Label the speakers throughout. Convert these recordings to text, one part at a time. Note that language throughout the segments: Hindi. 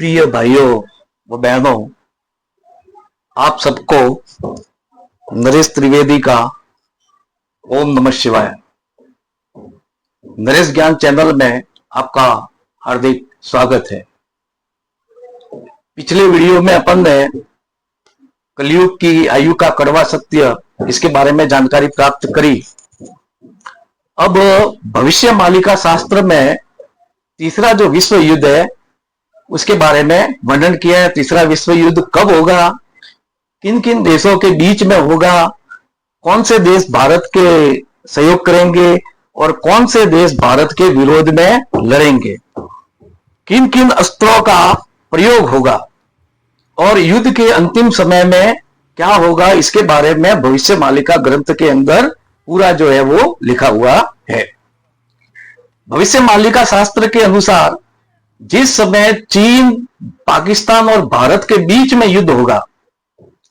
Speaker 1: प्रिय भाइयों व बहनों, आप सबको नरेश त्रिवेदी का ओम नमः शिवाय। नरेश ज्ञान चैनल में आपका हार्दिक स्वागत है। पिछले वीडियो में अपन ने कलयुग की आयु का कड़वा सत्य इसके बारे में जानकारी प्राप्त करी। अब भविष्य मालिका शास्त्र में तीसरा जो विश्व युद्ध है उसके बारे में वर्णन किया है। तीसरा विश्व युद्ध कब होगा, किन किन देशों के बीच में होगा, कौन से देश भारत के सहयोग करेंगे और कौन से देश भारत के विरोध में लड़ेंगे, किन किन अस्त्रों का प्रयोग होगा और युद्ध के अंतिम समय में क्या होगा, इसके बारे में भविष्य मालिका ग्रंथ के अंदर पूरा जो है वो लिखा हुआ है। भविष्य मालिका शास्त्र के अनुसार जिस समय चीन, पाकिस्तान और भारत के बीच में युद्ध होगा,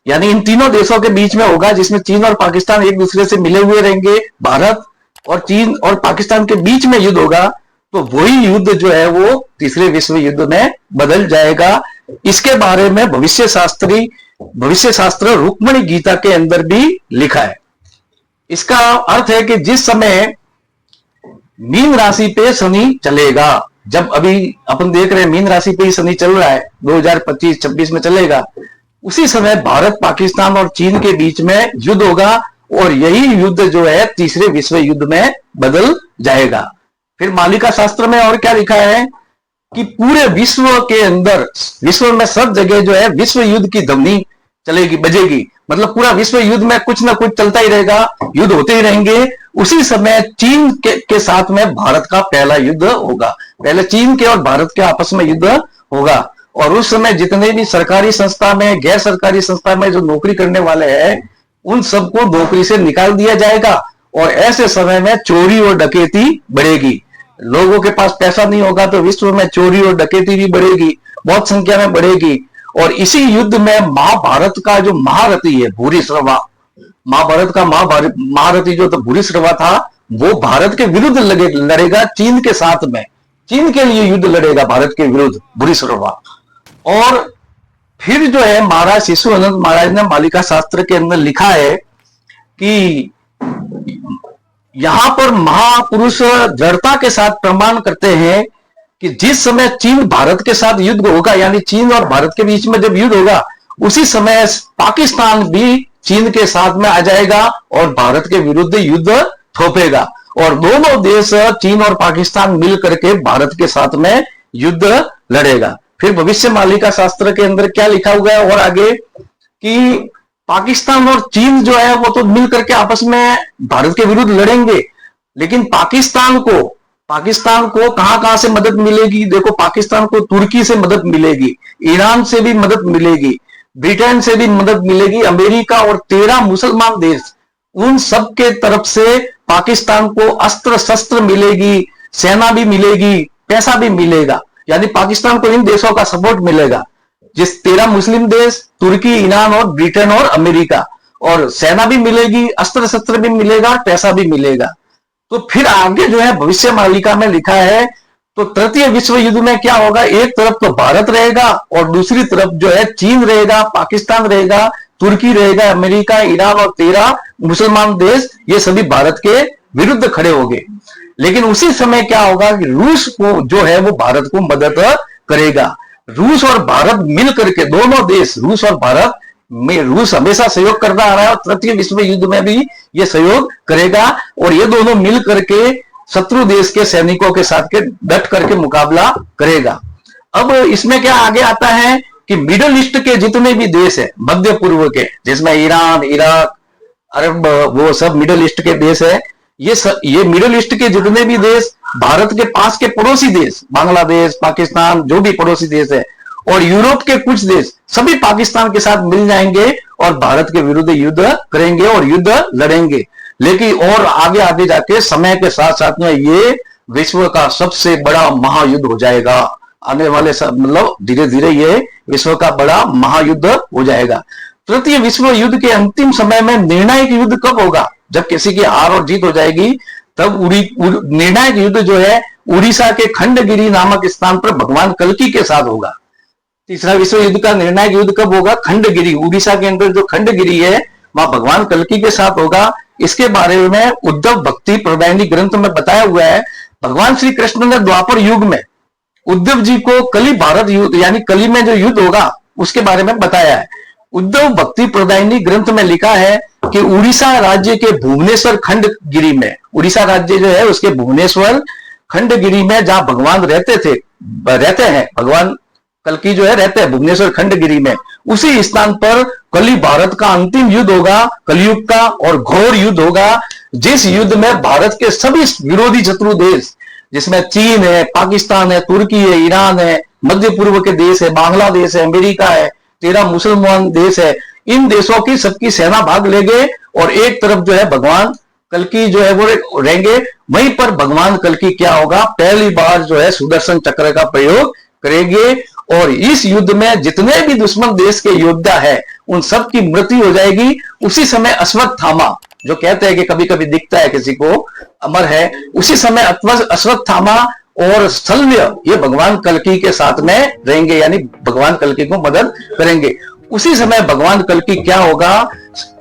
Speaker 1: यानी इन तीनों देशों के बीच में होगा जिसमें चीन और पाकिस्तान एक दूसरे से मिले हुए रहेंगे, भारत और चीन और पाकिस्तान के बीच में युद्ध होगा, तो वही युद्ध जो है वो तीसरे विश्व युद्ध में बदल जाएगा। इसके बारे में भविष्य शास्त्र रुक्मिणी गीता के अंदर भी लिखा है। इसका अर्थ है कि जिस समय मीन राशि पे शनि चलेगा, जब अभी अपन देख रहे हैं मीन राशि पे ही शनि चल रहा है, 2025-26 में चलेगा, उसी समय भारत, पाकिस्तान और चीन के बीच में युद्ध होगा और यही युद्ध जो है तीसरे विश्व युद्ध में बदल जाएगा। फिर मालिका शास्त्र में और क्या लिखा है कि पूरे विश्व के अंदर, विश्व में सब जगह जो है विश्व युद्ध की ध्वनि चलेगी, बजेगी। मतलब पूरा विश्व युद्ध में कुछ ना कुछ चलता ही रहेगा, युद्ध होते ही रहेंगे। उसी समय चीन के साथ में भारत का पहला युद्ध होगा। पहले चीन के और भारत के आपस में युद्ध होगा और उस समय जितने भी सरकारी संस्था में, गैर सरकारी संस्था में जो नौकरी करने वाले हैं, उन सबको नौकरी से निकाल दिया जाएगा और ऐसे समय में चोरी और डकैती बढ़ेगी। लोगों के पास पैसा नहीं होगा तो विश्व में चोरी और डकैती भी बढ़ेगी, बहुत संख्या में बढ़ेगी। और इसी युद्ध में महाभारत का जो महारथी है भूरिश्रवा, महाभारत का महारथी जो तो भूरिश्रवा था, वो भारत के विरुद्ध लड़ेगा चीन के साथ में, चीन के लिए युद्ध लड़ेगा भारत के विरुद्ध भूरिश्रवा। और फिर जो है महाराज शिशुअनंत महाराज ने मालिका शास्त्र के अंदर लिखा है कि यहां पर महापुरुष दृढ़ता के साथ प्रमाण करते हैं कि जिस समय चीन भारत के साथ युद्ध होगा, यानी चीन और भारत के बीच में जब युद्ध होगा, उसी समय पाकिस्तान भी चीन के साथ में आ जाएगा और भारत के विरुद्ध युद्ध थोपेगा और दोनों देश, चीन और पाकिस्तान मिल करके भारत के साथ में युद्ध लड़ेगा। फिर भविष्य मालिका शास्त्र के अंदर क्या लिखा हुआ है और आगे कि पाकिस्तान और चीन जो है वो तो मिल करके आपस में भारत के विरुद्ध लड़ेंगे, लेकिन पाकिस्तान को कहां से मदद मिलेगी? देखो, पाकिस्तान को तुर्की से मदद मिलेगी, ईरान से भी मदद मिलेगी, ब्रिटेन से भी मदद मिलेगी, अमेरिका और 13 मुसलमान देश, उन सब के तरफ से पाकिस्तान को अस्त्र शस्त्र मिलेगी, सेना भी मिलेगी, पैसा भी मिलेगा। यानी पाकिस्तान को इन देशों का सपोर्ट मिलेगा, जिस 13 मुस्लिम देश, तुर्की, ईरान और ब्रिटेन और अमेरिका, और सेना भी मिलेगी, अस्त्र शस्त्र भी मिलेगा, पैसा भी मिलेगा। तो फिर आगे जो है भविष्य मालिका में लिखा है, तो तृतीय विश्व युद्ध में क्या होगा? एक तरफ तो भारत रहेगा और दूसरी तरफ जो है चीन रहेगा, पाकिस्तान रहेगा, तुर्की रहेगा, अमेरिका, ईरान और 13 मुसलमान देश, ये सभी भारत के विरुद्ध खड़े होंगे। लेकिन उसी समय क्या होगा कि रूस को जो है वो भारत को मदद करेगा। रूस और भारत मिल करके, दोनों देश, रूस और भारत में, रूस हमेशा सहयोग करता आ रहा है और तृतीय विश्व युद्ध में भी ये सहयोग करेगा और ये दोनों मिल करके शत्रु देश के सैनिकों के साथ के डट करके मुकाबला करेगा। अब इसमें क्या आगे आता है कि मिडल ईस्ट के जितने भी देश है, मध्य पूर्व के, जिसमें ईरान, इराक, अरब, वो सब मिडल ईस्ट के देश है, ये मिडल ईस्ट के जितने भी देश, भारत के पास के पड़ोसी देश, बांग्लादेश, पाकिस्तान, जो भी पड़ोसी देश है, और यूरोप के कुछ देश, सभी पाकिस्तान के साथ मिल जाएंगे और भारत के विरुद्ध युद्ध करेंगे और युद्ध लड़ेंगे। लेकिन और आगे आगे जाके समय के साथ साथ में ये विश्व का सबसे बड़ा महायुद्ध हो जाएगा। आने वाले मतलब धीरे धीरे ये विश्व का बड़ा महायुद्ध हो जाएगा। तृतीय विश्व युद्ध के अंतिम समय में निर्णायक युद्ध कब होगा? जब किसी की हार और जीत हो जाएगी, तब निर्णायक युद्ध जो है उड़ीसा के खंडगिरी नामक स्थान पर भगवान कल्कि के साथ होगा। तीसरा विश्व युद्ध का निर्णायक युद्ध कब होगा? खंडगिरी, उड़ीसा के अंदर जो खंडगिरी है वहां भगवान कल्कि के साथ होगा। इसके बारे में उद्धव भक्ति प्रदायनी ग्रंथ में बताया हुआ है। भगवान श्री कृष्ण ने द्वापर युग में उद्धव जी को कली भारत युद्ध यानी कली में जो युद्ध होगा उसके बारे में बताया है। उद्धव भक्ति प्रदायनी ग्रंथ में लिखा है कि उड़ीसा राज्य के भुवनेश्वर खंडगिरी में, उड़ीसा राज्य जो है उसके भुवनेश्वर खंडगिरी में जहां भगवान रहते हैं भगवान कल्कि जो है रहते हैं भुवनेश्वर खंडगिरी में, उसी स्थान पर कली भारत का अंतिम युद्ध होगा, कलयुग का और घोर युद्ध होगा, जिस युद्ध में भारत के सभी विरोधी शत्रु देश जिसमें चीन है, पाकिस्तान है, तुर्की है, ईरान है, मध्य पूर्व के देश है, बांग्लादेश है, अमेरिका है, 13 मुसलमान देश है, इन देशों की सबकी सेना भाग लेंगे और एक तरफ जो है भगवान कल्कि जो है वो रहेंगे। वहीं पर भगवान कल्कि क्या होगा, पहली बार जो है सुदर्शन चक्र का प्रयोग करेंगे और इस युद्ध में जितने भी दुश्मन देश के योद्धा है उन सब की मृत्यु हो जाएगी। उसी समय अश्वत्थामा जो कहते हैं कि कभी कभी दिखता है किसी को अमर है, उसी समय अश्वत्थामा और शल्य ये भगवान कल्कि के साथ में रहेंगे यानी भगवान कल्कि को मदद करेंगे। उसी समय भगवान कल्कि क्या होगा,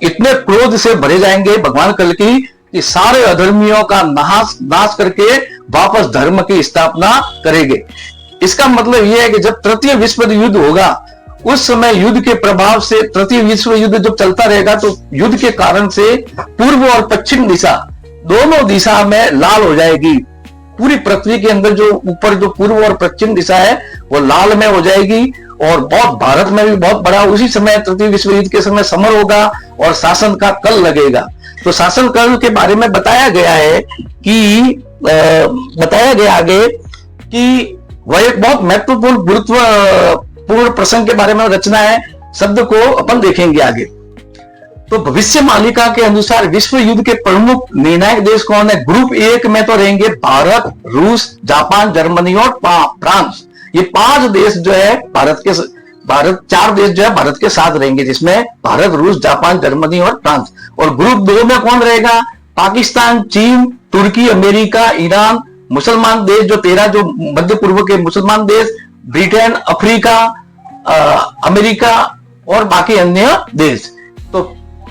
Speaker 1: इतने क्रोध से भरे जाएंगे भगवान कल्कि कि सारे अधर्मियों का नाश करके वापस धर्म की स्थापना करेंगे। इसका मतलब यह है कि जब तृतीय विश्व युद्ध होगा उस समय युद्ध के प्रभाव से तृतीय विश्व युद्ध जब चलता रहेगा तो युद्ध के कारण से पूर्व और पश्चिम दिशा दोनों दिशा में लाल हो जाएगी। पूरी पृथ्वी के अंदर जो ऊपर जो पूर्व और पश्चिम दिशा है वो लाल में हो जाएगी और बहुत भारत में भी बहुत बड़ा उसी समय तृतीय विश्व युद्ध के समय समर होगा और शासन का कल लगेगा। तो शासन कल के बारे में बताया गया है कि बताया गया आगे कि वह एक बहुत महत्वपूर्ण गुरुत्वपूर्ण प्रसंग के बारे में रचना है, शब्द को अपन देखेंगे आगे। तो भविष्य मालिका के अनुसार विश्व युद्ध के प्रमुख निर्णायक देश कौन है? ग्रुप 1 में तो रहेंगे भारत, रूस, जापान, जर्मनी और फ्रांस। ये 5 देश जो है भारत 4 देश जो है भारत के साथ रहेंगे, जिसमें भारत, रूस, जापान, जर्मनी और फ्रांस। और ग्रुप 2 में कौन रहेगा? पाकिस्तान, चीन, तुर्की, अमेरिका, ईरान, मुसलमान देश जो 13 जो मध्य पूर्व के मुसलमान देश, ब्रिटेन, अफ्रीका, अमेरिका और बाकी अन्य देश। तो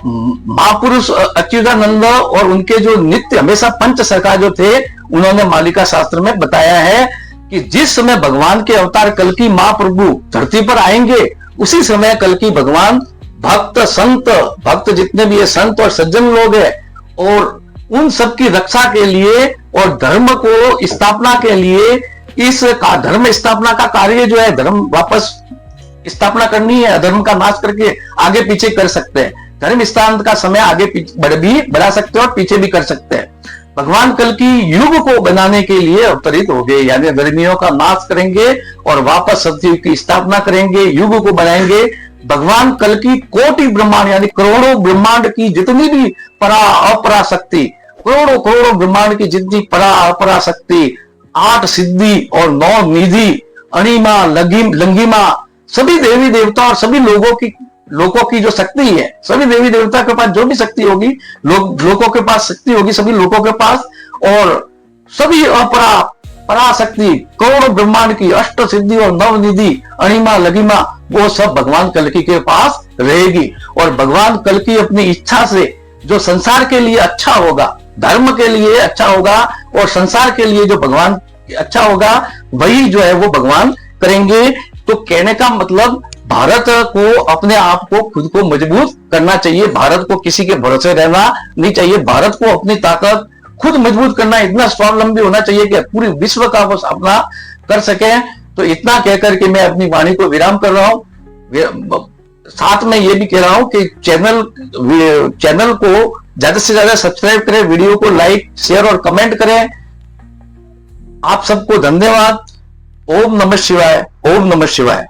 Speaker 1: महापुरुष अच्युतानंद और उनके जो नित्य हमेशा पंच सखा जो थे उन्होंने मालिका शास्त्र में बताया है कि जिस समय भगवान के अवतार कल्कि महाप्रभु धरती पर आएंगे उसी समय कल्कि भगवान भक्त जितने भी ये संत और सज्जन लोग हैं और उन सब की रक्षा के लिए और धर्म को स्थापना के लिए इस धर्म स्थापना का कार्य जो है धर्म वापस स्थापना करनी है, अधर्म का नाश करके आगे पीछे कर सकते हैं। धर्म स्थापना का समय आगे बढ़ा सकते हैं और पीछे भी कर सकते हैं। भगवान कल्कि युग को बनाने के लिए अवतरित हो गए यानी धर्मियों का नाश करेंगे और वापस सतयुग की स्थापना करेंगे, युग को बनाएंगे। भगवान कल्कि कोटि ब्रह्मांड यानी करोड़ों ब्रह्मांड की जितनी भी परा अपरा शक्ति, करोड़ों ब्रह्मांड की जितनी परा अपरा शक्ति, 8 सिद्धि और 9 निधि, अणिमा, लंगिमा, सभी देवी देवता और सभी लोगों की जो शक्ति है, सभी देवी देवता के पास जो भी शक्ति होगी, लोगों के पास शक्ति होगी, सभी लोगों के पास, और सभी पराशक्ति करोड़ों ब्रह्मांड की 8 सिद्धि और 9 निधि, अणिमा, लगिमा, वो सब भगवान कल्कि के पास रहेगी। और भगवान कल्कि अपनी इच्छा से जो संसार के लिए अच्छा होगा, धर्म के लिए अच्छा होगा और संसार के लिए जो भगवान अच्छा होगा वही जो है वो भगवान करेंगे। तो कहने का मतलब भारत को अपने आप को खुद को मजबूत करना चाहिए, भारत को किसी के भरोसे रहना नहीं चाहिए, भारत को अपनी ताकत खुद मजबूत करना, इतना स्वावलंबी होना चाहिए कि पूरी विश्व का वो सामना कर सके। तो इतना कहकर के मैं अपनी वाणी को विराम कर रहा हूं। साथ में ये भी कह रहा हूं कि चैनल को ज्यादा से ज्यादा सब्सक्राइब करें, वीडियो को लाइक, शेयर और कमेंट करें। आप सबको धन्यवाद। ओम नमः शिवाय, ओम नमः शिवाय।